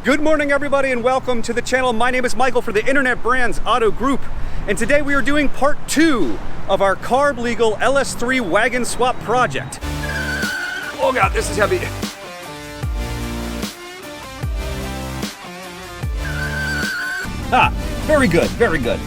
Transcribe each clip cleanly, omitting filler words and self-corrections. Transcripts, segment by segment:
Good morning, everybody, and welcome to the channel. My name is Michael for the Internet Brands Auto Group, and today we are doing part 2 of our carb legal LS3 wagon swap project. Oh God, this is heavy. Ah, very good, very good.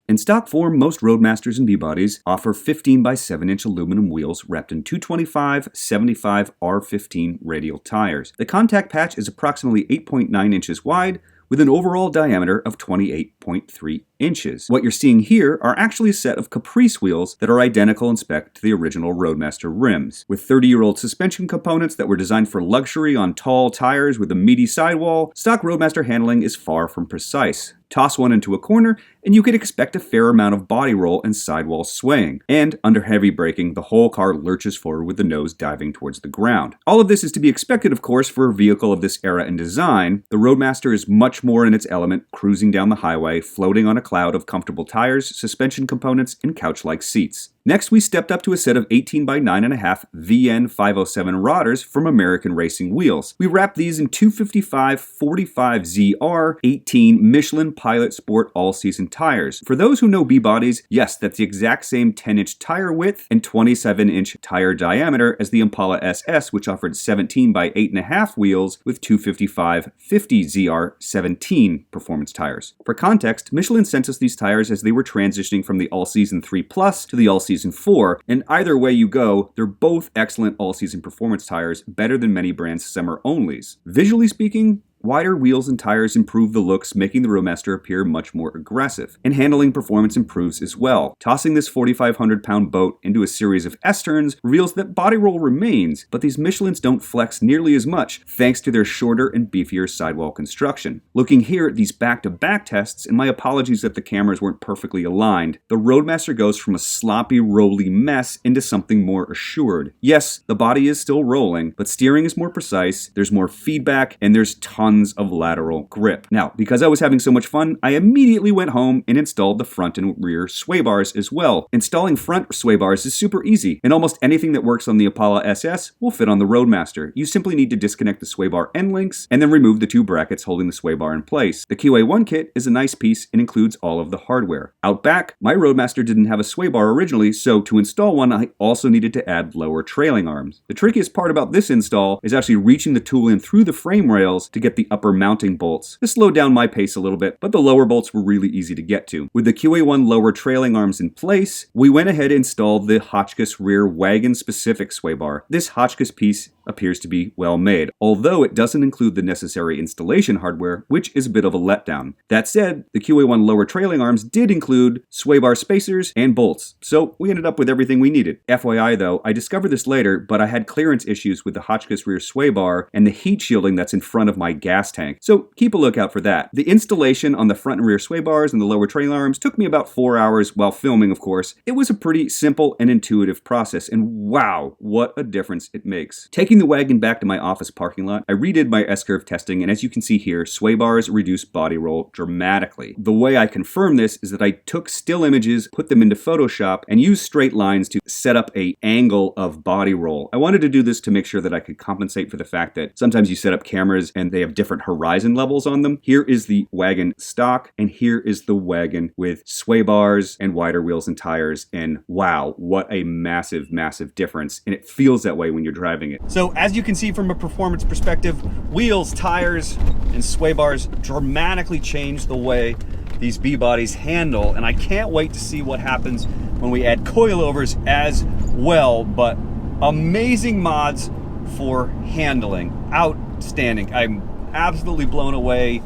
In stock form, most Roadmasters and B-bodies offer 15 by 7 inch aluminum wheels wrapped in 225/75 R15 radial tires. The contact patch is approximately 8.9 inches wide with an overall diameter of 28.3 inches. What you're seeing here are actually a set of Caprice wheels that are identical in spec to the original Roadmaster rims. With 30-year-old suspension components that were designed for luxury on tall tires with a meaty sidewall, stock Roadmaster handling is far from precise. Toss one into a corner, and you could expect a fair amount of body roll and sidewall swaying. And under heavy braking, the whole car lurches forward with the nose diving towards the ground. All of this is to be expected, of course, for a vehicle of this era and design. The Roadmaster is much more in its element, cruising down the highway, floating on a cloud of comfortable tires, suspension components, and couch-like seats. Next, we stepped up to a set of 18 by 9.5 VN507 rodders from American Racing Wheels. We wrapped these in 255/45ZR 18 Michelin Pilot Sport all-season tires. For those who know B-bodies, yes, that's the exact same 10-inch tire width and 27-inch tire diameter as the Impala SS, which offered 17 by 8.5 wheels with 255/50ZR 17 performance tires. For context, Michelin sent us these tires as they were transitioning from the all-season 3 Plus to the all-season 4, and either way you go, they're both excellent all-season performance tires, better than many brands' summer-onlys. Visually speaking, wider wheels and tires improve the looks, making the Roadmaster appear much more aggressive. And handling performance improves as well. Tossing this 4,500-pound boat into a series of S-turns reveals that body roll remains, but these Michelins don't flex nearly as much, thanks to their shorter and beefier sidewall construction. Looking here at these back-to-back tests, and my apologies that the cameras weren't perfectly aligned, the Roadmaster goes from a sloppy, rolly mess into something more assured. Yes, the body is still rolling, but steering is more precise, there's more feedback, and there's tons of lateral grip. Now, because I was having so much fun, I immediately went home and installed the front and rear sway bars as well. Installing front sway bars is super easy, and almost anything that works on the Impala SS will fit on the Roadmaster. You simply need to disconnect the sway bar end links and then remove the two brackets holding the sway bar in place. The QA1 kit is a nice piece and includes all of the hardware. Out back, my Roadmaster didn't have a sway bar originally, so to install one, I also needed to add lower trailing arms. The trickiest part about this install is actually reaching the tool in through the frame rails to get the upper mounting bolts. This slowed down my pace a little bit, but the lower bolts were really easy to get to. With the QA1 lower trailing arms in place, we went ahead and installed the Hotchkiss rear wagon-specific sway bar. This Hotchkiss piece appears to be well made, although it doesn't include the necessary installation hardware, which is a bit of a letdown. That said, the QA1 lower trailing arms did include sway bar spacers and bolts, so we ended up with everything we needed. FYI though, I discovered this later, but I had clearance issues with the Hotchkiss rear sway bar and the heat shielding that's in front of my gas tank, so keep a lookout for that. The installation on the front and rear sway bars and the lower trailing arms took me about 4 hours while filming, of course. It was a pretty simple and intuitive process, and wow, what a difference it makes. Taking the wagon back to my office parking lot, I redid my S-curve testing, and as you can see here, sway bars reduce body roll dramatically. The way I confirm this is that I took still images, put them into Photoshop, and used straight lines to set up an angle of body roll. I wanted to do this to make sure that I could compensate for the fact that sometimes you set up cameras and they have different horizon levels on them. Here is the wagon stock, and here is the wagon with sway bars and wider wheels and tires, and wow, what a massive, massive difference, and it feels that way when you're driving it. So as you can see from a performance perspective, wheels, tires, and sway bars dramatically change the way these B-bodies handle, and I can't wait to see what happens when we add coilovers as well, but amazing mods for handling. Outstanding. I'm absolutely blown away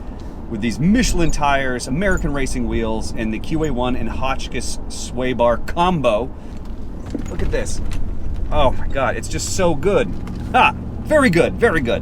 with these Michelin tires, American Racing Wheels, and the QA1 and Hotchkiss sway bar combo. Look at this. Oh my God, it's just so good. Ah, very good, very good.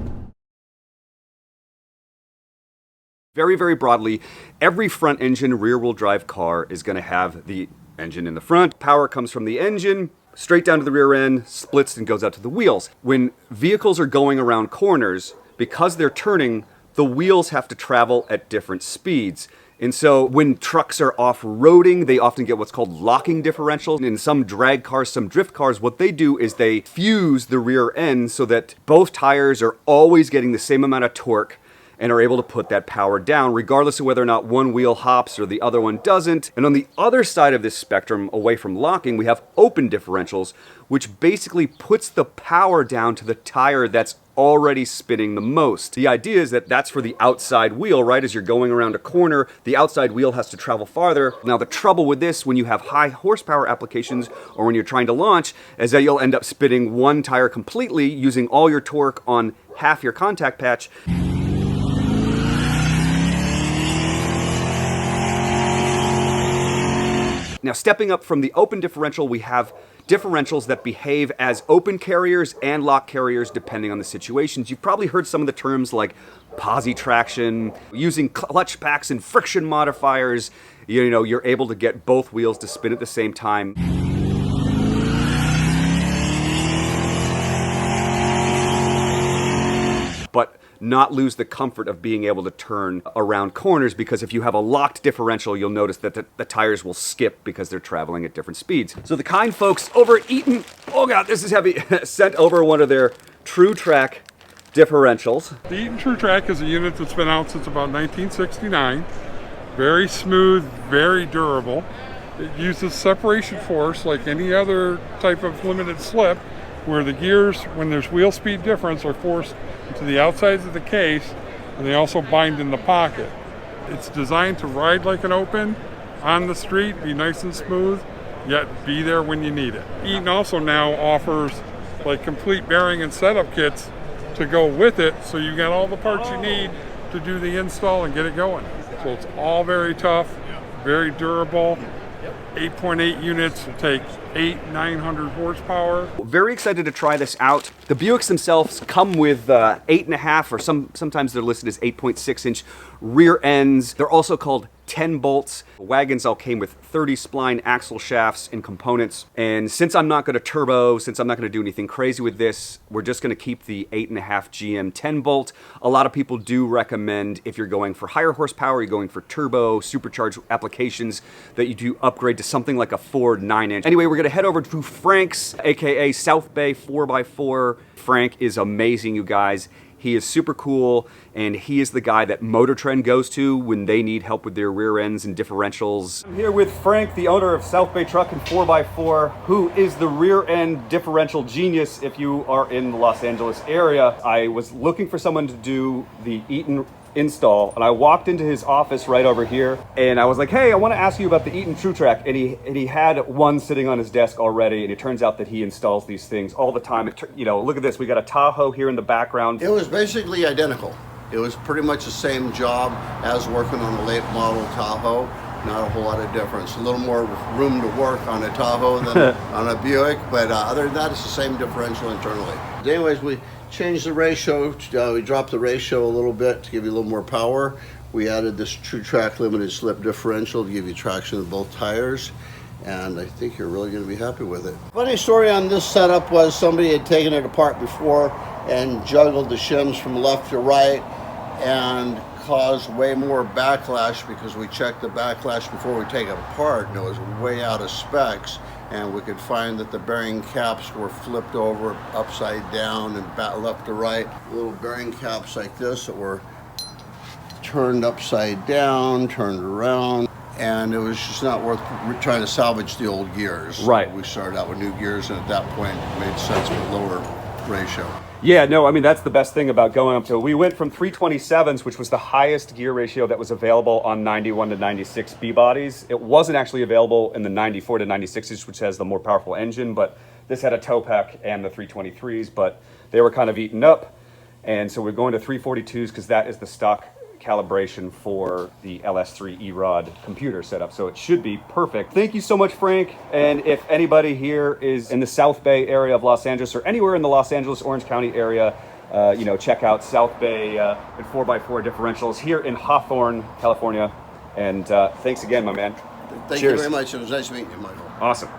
Very, very broadly, every front engine rear-wheel drive car is going to have the engine in the front. Power comes from the engine, straight down to the rear end, splits and goes out to the wheels. When vehicles are going around corners, because they're turning, the wheels have to travel at different speeds. And so when trucks are off-roading, they often get what's called locking differentials. In some drag cars, some drift cars, what they do is they fuse the rear end so that both tires are always getting the same amount of torque and are able to put that power down, regardless of whether or not one wheel hops or the other one doesn't. And on the other side of this spectrum, away from locking, we have open differentials, which basically puts the power down to the tire that's already spinning the most. The idea is that that's for the outside wheel, right? As you're going around a corner, the outside wheel has to travel farther. Now, the trouble with this, when you have high horsepower applications or when you're trying to launch, is that you'll end up spinning one tire completely, using all your torque on half your contact patch. Now, stepping up from the open differential, we have differentials that behave as open carriers and lock carriers depending on the situations. You've probably heard some of the terms like posi traction, using clutch packs and friction modifiers. You know, you're able to get both wheels to spin at the same time. But not lose the comfort of being able to turn around corners, because if you have a locked differential, you'll notice that the tires will skip because they're traveling at different speeds. So the kind folks over at Eaton, oh god, this is heavy, sent over one of their TrueTrac differentials. The Eaton TrueTrac is a unit that's been out since about 1969. Very smooth, very durable. It uses separation force like any other type of limited slip, where the gears, when there's wheel speed difference, are forced to the outsides of the case, and they also bind in the pocket. It's designed to ride like an open, on the street, be nice and smooth, yet be there when you need it. Eaton also now offers like complete bearing and setup kits to go with it, so you got all the parts you need to do the install and get it going. So it's all very tough, very durable. 8.8 units will take 900 horsepower. Very excited to try this out. The Buicks themselves come with 8.5, or sometimes they're listed as 8.6 inch rear ends. They're also called 10 bolts. Wagons all came with 30 spline axle shafts and components. And since I'm not going to turbo, since I'm not going to do anything crazy with this, we're just going to keep the 8.5 GM 10 bolt. A lot of people do recommend, if you're going for higher horsepower, you're going for turbo, supercharged applications, that you do upgrade to something like a Ford 9-inch. Anyway, we're going to head over to Frank's, aka South Bay 4x4. Frank is amazing, you guys. He is super cool, and he is the guy that Motor Trend goes to when they need help with their rear ends and differentials. I'm here with Frank, the owner of South Bay Truck and 4x4, who is the rear end differential genius if you are in the Los Angeles area. I was looking for someone to do the Eaton install, and I walked into his office right over here, and I was like, hey, I want to ask you about the Eaton TrueTrac, and he had one sitting on his desk already, and it turns out that he installs these things all the time. You know, look at this, we got a Tahoe here in the background. It was basically identical. It was pretty much the same job as working on a late model Tahoe. Not a whole lot of difference. A little more room to work on a Tahoe than on a Buick, but other than that, it's the same differential internally. Anyways, we changed the ratio. We dropped the ratio a little bit to give you a little more power. We added this TrueTrac limited slip differential to give you traction of both tires, and I think you're really going to be happy with it. Funny story on this setup was somebody had taken it apart before and juggled the shims from left to right and caused way more backlash, because we checked the backlash before we take it apart, and it was way out of specs, and we could find that the bearing caps were flipped over upside down and left to right. Little bearing caps like this that were turned upside down, turned around, and it was just not worth trying to salvage the old gears. Right. We started out with new gears, and at that point it made sense with lower ratio. Yeah, no, I mean, that's the best thing about going up to, we went from 327s, which was the highest gear ratio that was available on 91 to 96 B bodies. It wasn't actually available in the 94 to 96s, which has the more powerful engine, but this had a tow pack and the 323s, but they were kind of eaten up. And so we're going to 342s because that is the stock calibration for the LS3 E-Rod computer setup, so it should be perfect. Thank you so much, Frank. And if anybody here is in the South Bay area of Los Angeles, or anywhere in the Los Angeles, Orange County area, you know, check out South Bay and 4x4 differentials here in Hawthorne, California. And thanks again, my man. Thank Cheers. you very much. It was nice meeting you, Michael. Awesome.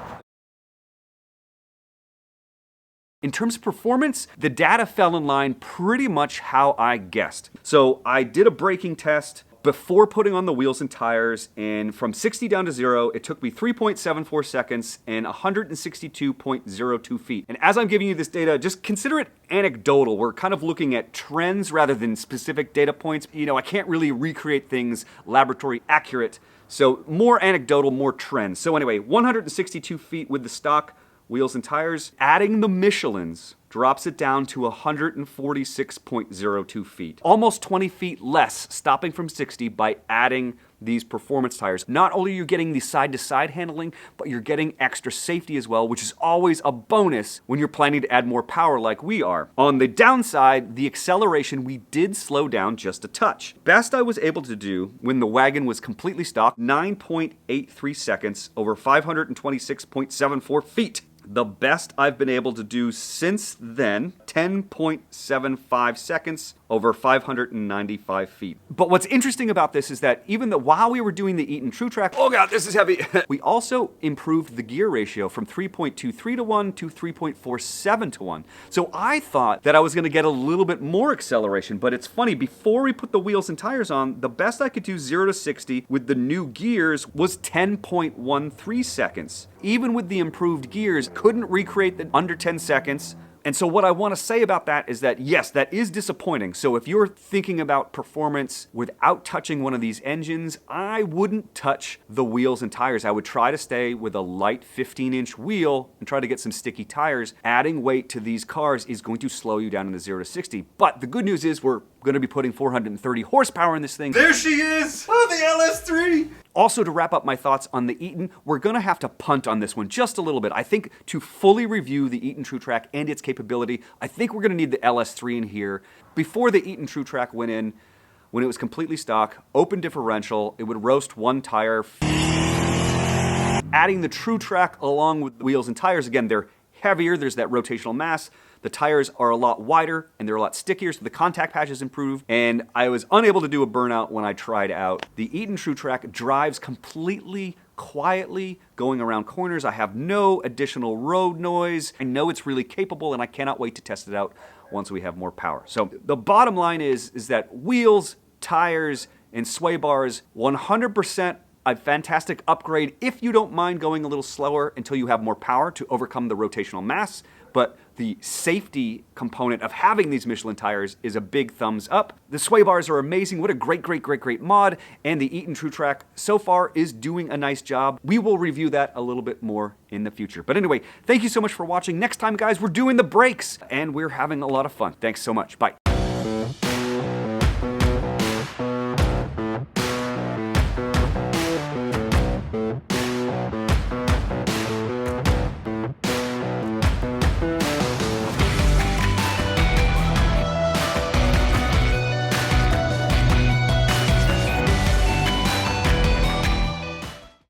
In terms of performance, the data fell in line pretty much how I guessed. So I did a braking test, before putting on the wheels and tires, and from 60 down to 0, it took me 3.74 seconds and 162.02 feet. And as I'm giving you this data, just consider it anecdotal. We're kind of looking at trends rather than specific data points. You know, I can't really recreate things laboratory accurate, so more anecdotal, more trends. So anyway, 162 feet with the stock wheels and tires. Adding the Michelins drops it down to 146.02 feet. Almost 20 feet less, stopping from 60 by adding these performance tires. Not only are you getting the side-to-side handling, but you're getting extra safety as well, which is always a bonus when you're planning to add more power like we are. On the downside, the acceleration, we did slow down just a touch. Best I was able to do when the wagon was completely stock, 9.83 seconds over 526.74 feet. The best I've been able to do since then, 10.75 seconds over 595 feet. But what's interesting about this is that even though while we were doing the Eaton TrueTrac, oh god, this is heavy, we also improved the gear ratio from 3.23 to 1 to 3.47 to 1. So I thought that I was gonna get a little bit more acceleration, but it's funny, before we put the wheels and tires on, the best I could do 0 to 60 with the new gears was 10.13 seconds. Even with the improved gears, couldn't recreate the under 10 seconds. And so what I want to say about that is that, yes, that is disappointing. So if you're thinking about performance without touching one of these engines, I wouldn't touch the wheels and tires. I would try to stay with a light 15-inch wheel and try to get some sticky tires. Adding weight to these cars is going to slow you down into 0 to 60. But the good news is we're going to be putting 430 horsepower in this thing. There she is! Oh, the LS3! Also, to wrap up my thoughts on the Eaton, we're going to have to punt on this one just a little bit. I think to fully review the Eaton TrueTrac and its capability, I think we're going to need the LS3 in here. Before the Eaton TrueTrac went in, when it was completely stock, open differential, it would roast one tire. Adding the TrueTrac along with the wheels and tires, again, they're heavier, there's that rotational mass. The tires are a lot wider and they're a lot stickier, so the contact patch has improved. And I was unable to do a burnout when I tried out. The Eaton TrueTrac drives completely quietly, going around corners. I have no additional road noise. I know it's really capable and I cannot wait to test it out once we have more power. So the bottom line is that wheels, tires, and sway bars, 100% a fantastic upgrade if you don't mind going a little slower until you have more power to overcome the rotational mass. But the safety component of having these Michelin tires is a big thumbs up. The sway bars are amazing. What a great mod. And the Eaton TrueTrac so far is doing a nice job. We will review that a little bit more in the future. But anyway, thank you so much for watching. Next time, guys, we're doing the brakes and we're having a lot of fun. Thanks so much. Bye.